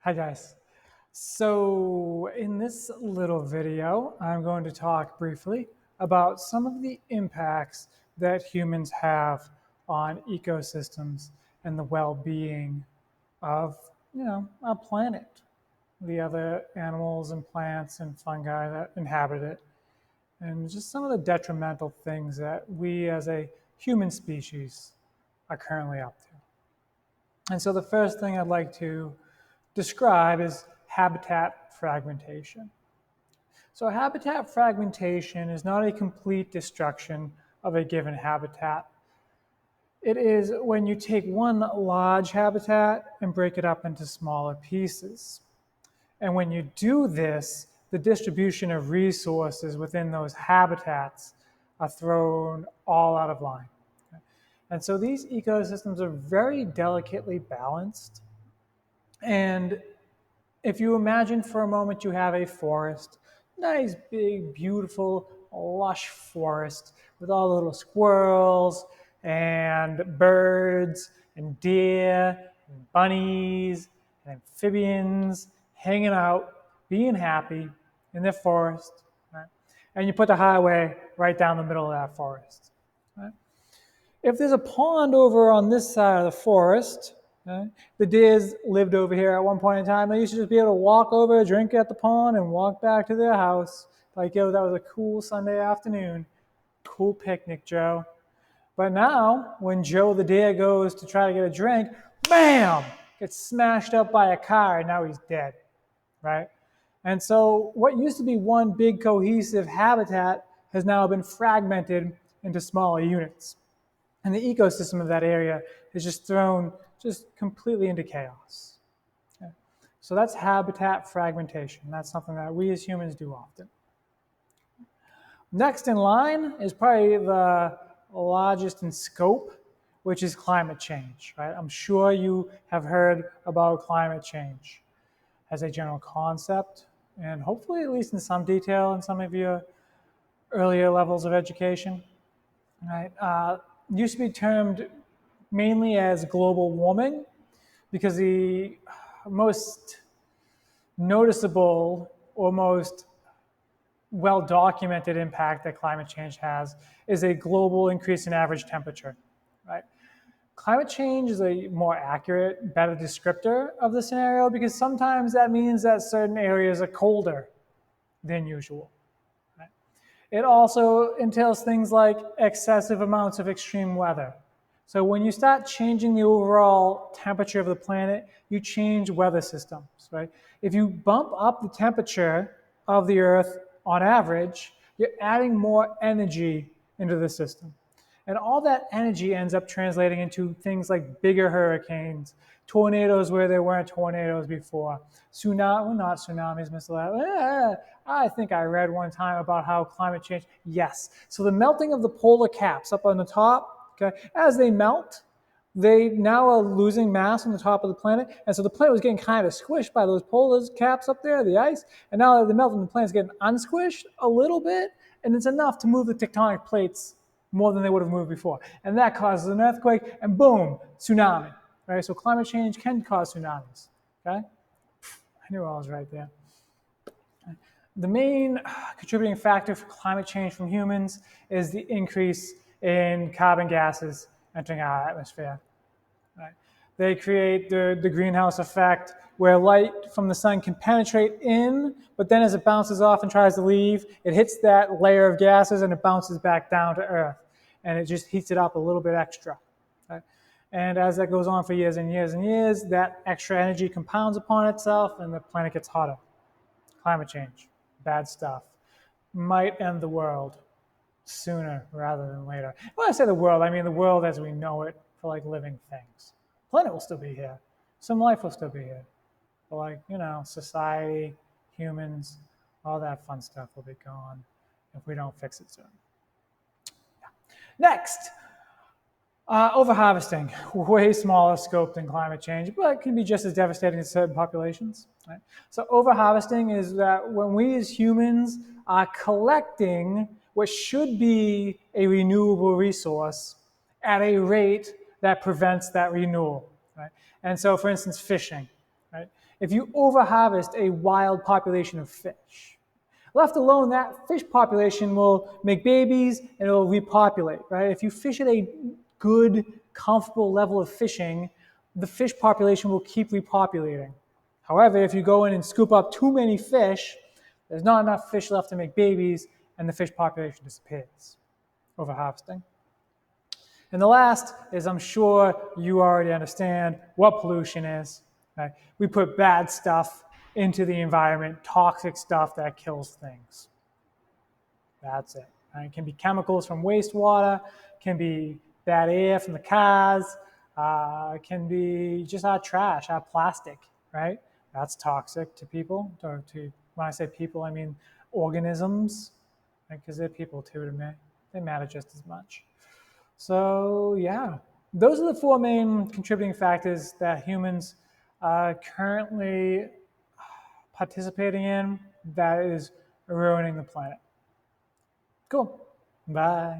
Hi guys. So in this little video, I'm going to talk briefly about some of the impacts that humans have on ecosystems and the well-being of, our planet, the other animals and plants and fungi that inhabit it, and just some of the detrimental things that we as a human species are currently up to. And so the first thing I'd like to describe is habitat fragmentation. So habitat fragmentation is not a complete destruction of a given habitat. It is when you take one large habitat and break it up into smaller pieces. And when you do this, the distribution of resources within those habitats are thrown all out of line. And so these ecosystems are very delicately balanced. And if you imagine for a moment you have a forest, nice, big, beautiful, lush forest with all the little squirrels and birds and deer and bunnies and amphibians hanging out, being happy in the forest, right? And you put the highway right down the middle of that forest. Right? If there's a pond over on this side of the forest, okay, the deers lived over here at one point in time. They used to just be able to walk over, drink at the pond, and walk back to their house. Like, yo, that was a cool Sunday afternoon. Cool picnic, Joe. But now, when Joe the deer goes to try to get a drink, bam! Gets smashed up by a car, and now he's dead, right? And so what used to be one big cohesive habitat has now been fragmented into smaller units. And the ecosystem of that area is just thrown just completely into chaos. Okay? So that's habitat fragmentation. That's something that we as humans do often. Next in line is probably the largest in scope, which is climate change. Right? I'm sure you have heard about climate change as a general concept, and hopefully at least in some detail in some of your earlier levels of education. Right? Used to be termed mainly as global warming because the most noticeable or most well-documented impact that climate change has is a global increase in average temperature, right? Climate change is a more accurate, better descriptor of the scenario because sometimes that means that certain areas are colder than usual. Right? It also entails things like excessive amounts of extreme weather. So when you start changing the overall temperature of the planet, you change weather systems, right? If you bump up the temperature of the Earth on average, you're adding more energy into the system. And all that energy ends up translating into things like bigger hurricanes, tornadoes where there weren't tornadoes before, well, not tsunamis, Mr. I think I read one time about how climate change, yes. So the melting of the polar caps up on the top, okay, as they melt, they now are losing mass on the top of the planet. And so the planet was getting kind of squished by those polar caps up there, the ice. And now that they're melting, the planet's getting unsquished a little bit. And it's enough to move the tectonic plates more than they would have moved before. And that causes an earthquake, and boom, tsunami. Right? So climate change can cause tsunamis. Okay? I knew I was right there. The main contributing factor for climate change from humans is the increase in carbon gases entering our atmosphere. Right? They create the greenhouse effect where light from the sun can penetrate in, but then as it bounces off and tries to leave, it hits that layer of gases and it bounces back down to Earth. And it just heats it up a little bit extra. Right? And as that goes on for years and years and years, that extra energy compounds upon itself and the planet gets hotter. Climate change, bad stuff. Might end the world sooner rather than later. When I say the world, I mean the world as we know it for like living things. The planet will still be here. Some life will still be here. But like, society, humans, all that fun stuff will be gone if we don't fix it soon. Yeah. Next, overharvesting, way smaller scope than climate change, but can be just as devastating to certain populations. Right? So overharvesting is that when we as humans are collecting what should be a renewable resource at a rate that prevents that renewal. Right? And so, for instance, fishing. Right? if you overharvest a wild population of fish. Left alone, that fish population will make babies and it will repopulate, right? If you fish at a good, comfortable level of fishing, the fish population will keep repopulating. However, if you go in and scoop up too many fish, there's not enough fish left to make babies and the fish population disappears. Overharvesting. And the last is, I'm sure you already understand what pollution is. Right? We put bad stuff into the environment, toxic stuff that kills things. That's it. Right? It can be chemicals from wastewater, can be bad air from the cars, can be just our trash, our plastic, right? That's toxic to people. When I say people, I mean organisms, because they're people too to me. They matter just as much. So yeah, those are the four main contributing factors that humans are currently participating in that is ruining the planet. Cool. Bye.